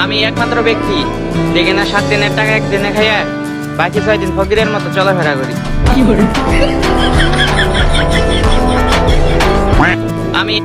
আমি একমাত্র ব্যক্তি দেখে না 7 দিনের টাকা একদিনে খাইয়া বাকি 6 দিন ফকিরের মতো চলাফেরা করি। আমি